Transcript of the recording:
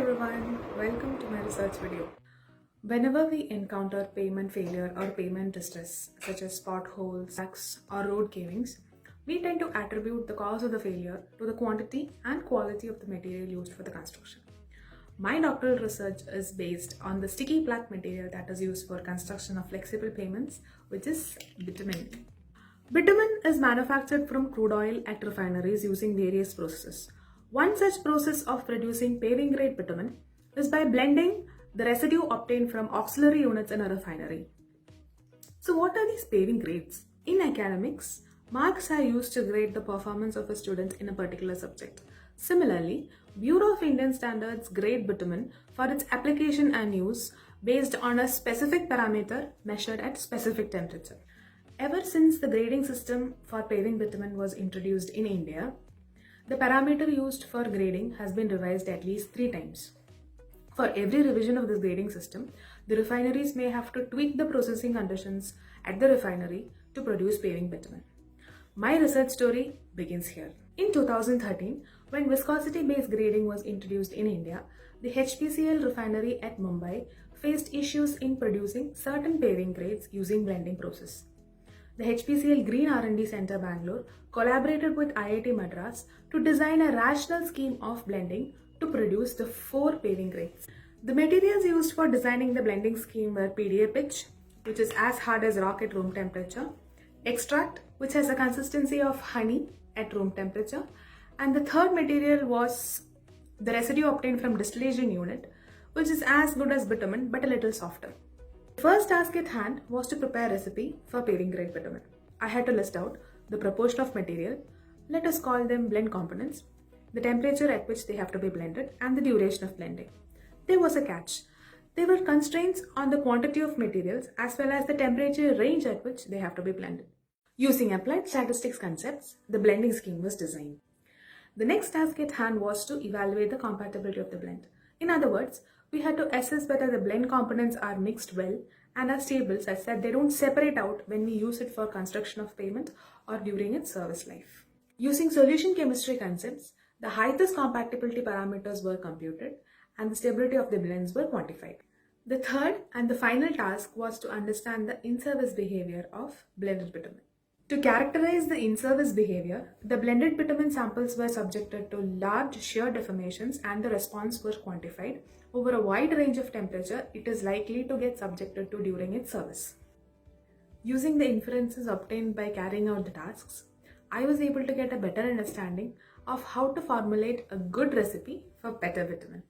everyone, welcome to my research video. Whenever we encounter payment failure or payment distress, such as potholes, cracks, or road cavings, we tend to attribute the cause of the failure to the quantity and quality of the material used for the construction. My doctoral research is based on the sticky plaque material that is used for construction of flexible payments, which is bitumen. Bitumen is manufactured from crude oil at refineries using various processes. One such process of producing paving grade bitumen is by blending the residue obtained from auxiliary units in a refinery. So what are these paving grades? In academics, marks are used to grade the performance of a student in a particular subject. Similarly, Bureau of Indian Standards grade bitumen for its application and use based on a specific parameter measured at specific temperature. Ever since the grading system for paving bitumen was introduced in India, the parameter used for grading has been revised at least 3 times. For every revision of this grading system, the refineries may have to tweak the processing conditions at the refinery to produce paving bitumen. My research story begins here. In 2013, when viscosity-based grading was introduced in India, the HPCL refinery at Mumbai faced issues in producing certain paving grades using blending process. The HPCL Green R&D Center Bangalore collaborated with IIT Madras to design a rational scheme of blending to produce the 4 paving grades. The materials used for designing the blending scheme were PDA pitch, which is as hard as rock at room temperature, extract, which has a consistency of honey at room temperature, and the third material was the residue obtained from distillation unit, which is as good as bitumen but a little softer. The first task at hand was to prepare a recipe for paving grade bitumen. I had to list out the proportion of material, let us call them blend components, the temperature at which they have to be blended, and the duration of blending. There was a catch. There were constraints on the quantity of materials as well as the temperature range at which they have to be blended. Using applied statistics concepts, the blending scheme was designed. The next task at hand was to evaluate the compatibility of the blend. In other words, we had to assess whether the blend components are mixed well and are stable such that they don't separate out when we use it for construction of pavement or during its service life. Using solution chemistry concepts, the Hythes compatibility parameters were computed and the stability of the blends were quantified. The third and the final task was to understand the in-service behavior of blended bitumen. To characterize the in-service behavior, the blended bitumen samples were subjected to large shear deformations and the response was quantified. Over a wide range of temperature, it is likely to get subjected to during its service. Using the inferences obtained by carrying out the tasks, I was able to get a better understanding of how to formulate a good recipe for better bitumen.